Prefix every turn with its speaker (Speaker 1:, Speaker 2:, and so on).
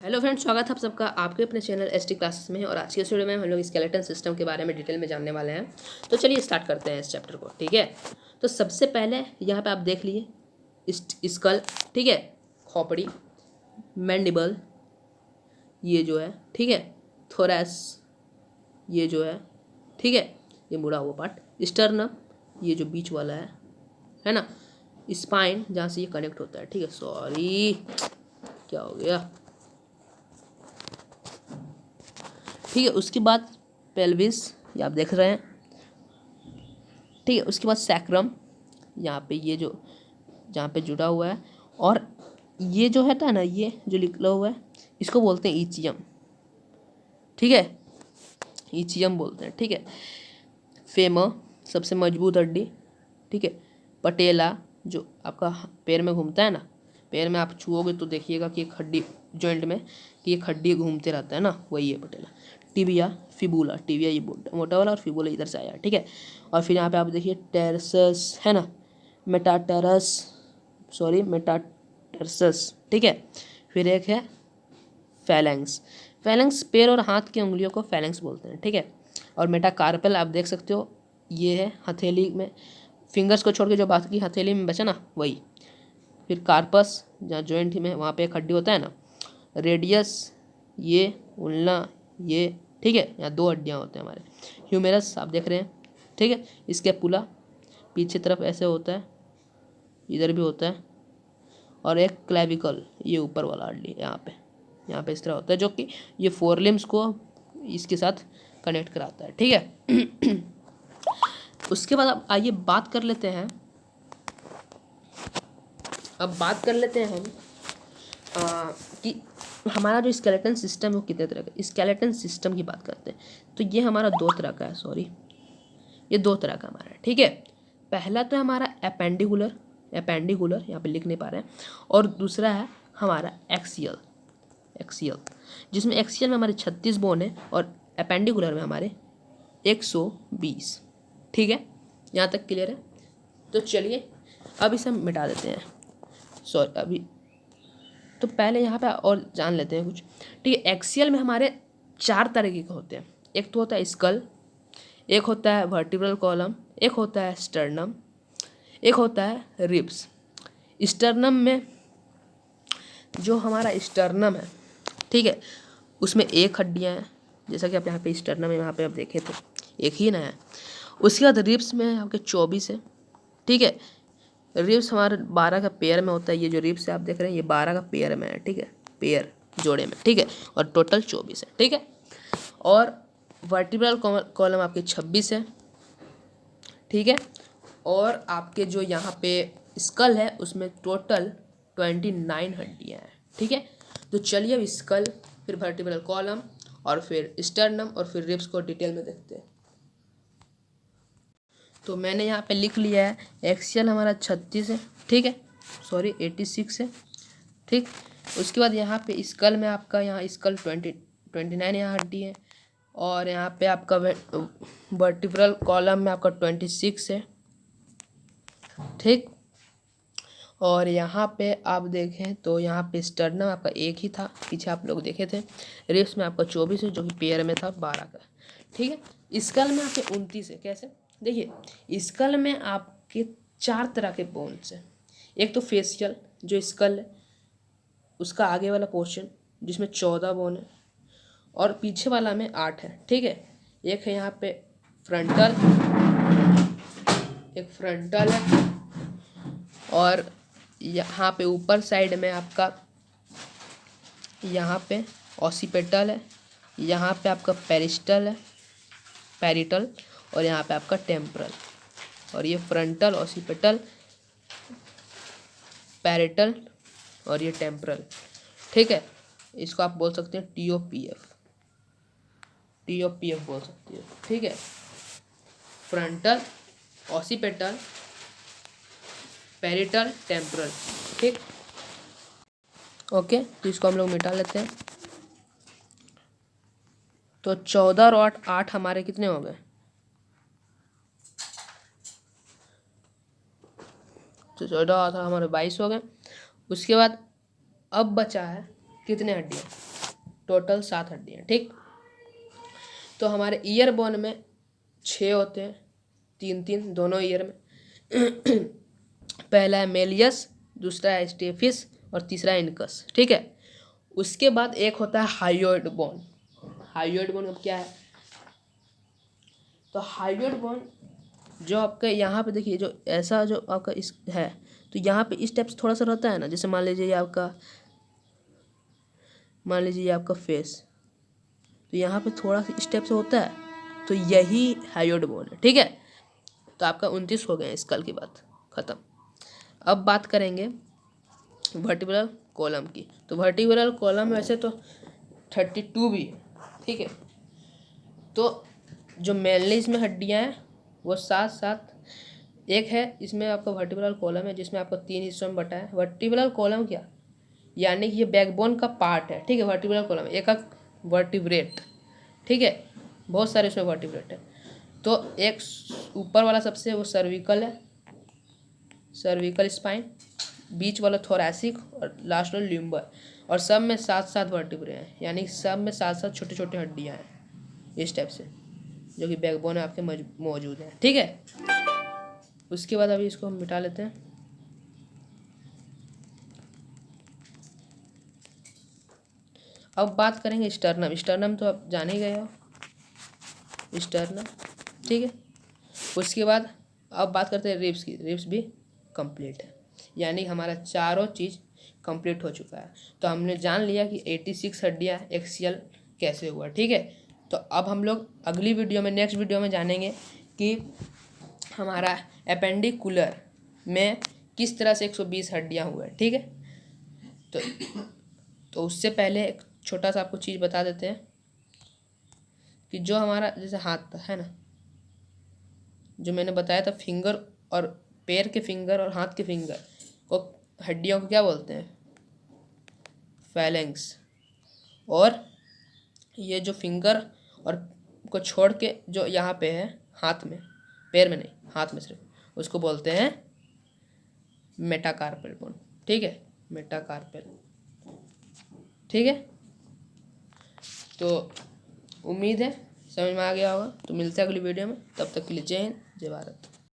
Speaker 1: Hello friends, स्वागत है आप सबका आपके अपने चैनल एसटी क्लासेस में। और आज के इस वीडियो में हम लोग स्केलेटन सिस्टम के बारे में डिटेल में जानने वाले हैं। तो चलिए स्टार्ट करते हैं इस चैप्टर को। ठीक है, तो सबसे पहले यहाँ पे आप देख लिए स्कल, ठीक है, खोपड़ी, मैंडिबल, ये जो है, ठीक है, थोरैस, ये जो है, ठीक है, ये मुड़ा हुआ पार्ट, स्टर्नम, ये जो बीच वाला है ना, स्पाइन जहाँ से ये कनेक्ट होता है। ठीक है, सॉरी क्या हो गया, ठीक है। उसके बाद पेल्विस, ये आप देख रहे हैं, ठीक है। उसके बाद सैक्रम, यहाँ पे ये जो जहाँ पे जुड़ा हुआ है, और ये जो है ना, ये जो लिखा हुआ है इसको बोलते हैं ईचियम, ठीक है, ईचियम बोलते हैं, ठीक है। फेमर, सबसे मजबूत हड्डी, ठीक है। पटेला, जो आपका पैर में घूमता है ना, पैर में आप छुओगे तो देखिएगा कि एक हड्डी जॉइंट में कि एक हड्डी घूमते रहता है ना, वही है पटेला। टिबिया, फिबुला, टिबिया ये मोटा वाला और फिबुला इधर से आया, ठीक है। और फिर यहाँ पे आप देखिए टेरसस है ना, मेटाटरसस, ठीक है। फिर एक है फैलेंक्स, फैलेंक्स पैर और हाथ की उंगलियों को फैलेंक्स बोलते हैं, ठीक है। और मेटाकार्पल आप देख सकते हो, ये है हथेली में, फिंगर्स को छोड़ के जो बाकी हथेली में बचा ना, वही। फिर कार्पस, जहाँ जॉइंट में वहाँ पे एक हड्डी होता है ना। रेडियस, ये उल्ना, ये, ठीक है, यहाँ दो हड्डियाँ होते हैं हमारे। ह्यूमेरस आप देख रहे हैं, ठीक है। इसके पुला पीछे तरफ ऐसे होता है, इधर भी होता है। और एक क्लेविकल, ये ऊपर वाला हड्डी यहाँ पे इस तरह होता है, जो कि ये फोर लिम्स को इसके साथ कनेक्ट कराता है, ठीक है। उसके बाद अब आइए बात कर लेते हैं, हम कि हमारा जो स्केलेटन सिस्टम है वो कितने तरह का। स्केलेटन सिस्टम की बात करते हैं तो ये हमारा दो तरह का है, ये दो तरह का हमारा है, ठीक है। पहला तो हमारा एपेंडिकुलर यहाँ पे लिख नहीं पा रहे हैं, और दूसरा है हमारा एक्सियल, जिसमें एक्सियल में हमारे 36 बोन है और एपेंडिकुलर में हमारे 120, ठीक है। यहाँ तक क्लियर है। तो चलिए अब इसे हम मिटा देते हैं, अभी तो पहले यहाँ पे और जान लेते हैं कुछ, ठीक है। एक्सियल में हमारे 4 तरीके के होते हैं। एक तो होता है स्कल, एक होता है वर्टिब्रल कॉलम, एक होता है स्टर्नम, एक होता है रिब्स। स्टर्नम में जो हमारा स्टर्नम है, ठीक है, उसमें एक हड्डियाँ हैं, जैसा कि आप यहाँ पे स्टर्नम में यहाँ पे आप देखे थे एक ही ना है। उसके बाद रिब्स में आपके 24 है, ठीक है। रिब्स हमारे 12 का पेयर में होता है। ये जो रिब्स है आप देख रहे हैं, ये 12 का पेयर में है, ठीक है, पेयर जोड़े में, ठीक है। और टोटल 24 है, ठीक है। और वर्टिब्रल कॉलम आपके 26 है, ठीक है। और आपके जो यहाँ पे स्कल है उसमें टोटल 29 हड्डियाँ हैं, ठीक है। तो चलिए अब स्कल, फिर वर्टिब्रल कॉलम और फिर स्टर्नम और फिर रिब्स को डिटेल में देखते हैं। तो मैंने यहाँ पे लिख लिया है, एक्सियल हमारा 36 है, ठीक है, 86 है, ठीक। उसके बाद यहाँ पे स्कल में आपका, यहाँ स्कल 29 यहाँ हड्डी है, और यहाँ पे आपका वर्टिब्रल कॉलम में आपका 26 है, ठीक। और यहाँ पे आप देखें तो यहाँ पे स्टर्नम आपका एक ही था, पीछे आप लोग देखे थे। रिब्स में आपका 24 है, जो कि पेयर में था 12 का, ठीक है। स्कल में आपके 29 है। कैसे देखिए, स्कल में आपके 4 तरह के बोन्स हैं। एक तो फेशियल, जो स्कल है उसका आगे वाला पोर्शन, जिसमें 14 बोन है, और पीछे वाला में 8 है, ठीक है। एक है यहाँ पे फ्रंटल, एक फ्रंटल है, और यहाँ पे ऊपर साइड में आपका यहाँ पे ऑसिपिटल है, यहाँ पे आपका पैरिटल, और यहाँ पे आपका टेम्परल। और ये फ्रंटल, ऑसिपिटल, पैरिटल और ये टेम्परल, ठीक है। इसको आप बोल सकते हैं टीओपीएफ बोल सकते हो, ठीक है। फ्रंटल, ऑसिपिटल, पैरिटल, टेम्परल, ठीक। ओके, तो इसको हम लोग मिटा लेते हैं। तो 14 और 8 हमारे कितने हो गए, तो 14 था हमारे 22 हो गए। उसके बाद अब बचा है कितने हड्डियाँ, टोटल 7 हड्डियाँ, ठीक। तो हमारे ईयर बोन में 6 होते हैं, 3-3 दोनों ईयर में। पहला है मेलियस, दूसरा है स्टेफिस और तीसरा है इनकस, ठीक है। उसके बाद एक होता है हायोइड बोन। हायोइड बोन अब क्या है, तो हायोइड बोन जो आपका यहाँ पे देखिए, जो ऐसा जो आपका इस है, तो यहाँ पे इस टाइप से थोड़ा सा रहता है ना, जैसे मान लीजिए ये आपका फेस, तो यहाँ पे थोड़ा सा इस टाइप से होता है, तो यही हायोइड बोन है, ठीक है। तो आपका 29 हो गए हैं स्कल की बात ख़त्म। अब बात करेंगे वर्टिब्रल कॉलम की। तो वर्टिब्रल कॉलम वैसे तो 32 भी है, ठीक है। तो जो मेनली इसमें हड्डियाँ हैं वो 7-7, एक है इसमें आपका वर्टिब्रल कॉलम है जिसमें आपको 3 हिस्सों में बटा है। वर्टिब्रल कॉलम क्या, यानी कि ये बैकबोन का पार्ट है, ठीक है। वर्टिब्रल कॉलम एक वर्टिब्रेट, ठीक है, बहुत सारे इसमें वर्टिब्रेट है। तो एक ऊपर वाला सबसे वो सर्विकल है, सर्विकल स्पाइन, बीच वाला थोरैसिक और लास्ट वाला ल्यूम्बर। और सब में 7-7 वर्टिब्रे हैं, यानी सब में 7-7 छोटे छोटे हड्डियाँ हैं इस टाइप से, जो कि बैकबोन में आपके मौजूद हैं, ठीक है। उसके बाद अभी इसको हम मिटा लेते हैं। अब बात करेंगे स्टर्नम। स्टर्नम तो आप जान ही गए हो, स्टर्नम, ठीक है। उसके बाद अब बात करते हैं रिब्स की। रिब्स भी कंप्लीट है, यानी हमारा चारों चीज़ कंप्लीट हो चुका है। तो हमने जान लिया कि 86 हड्डियाँ एक्सियल कैसे हुआ, ठीक है। तो अब हम लोग अगली वीडियो में, नेक्स्ट वीडियो में जानेंगे कि हमारा एपेंडिकुलर में किस तरह से 120 हड्डियाँ हुए, ठीक है। तो उससे पहले एक छोटा सा आपको चीज़ बता देते हैं कि जो हमारा जैसे हाथ है ना, जो मैंने बताया था फिंगर और पैर के फिंगर और हाथ के फिंगर को, हड्डियों को क्या बोलते हैं, फैलेंक्स। और ये जो फिंगर और को छोड़ के जो यहाँ पे है हाथ में, पैर में नहीं, हाथ में सिर्फ, उसको बोलते हैं मेटाकार्पल बोन, ठीक है, मेटाकार्पल, ठीक है। तो उम्मीद है समझ में आ गया होगा। तो मिलते हैं अगली वीडियो में, तब तक के लिए जय हिंद, जय भारत।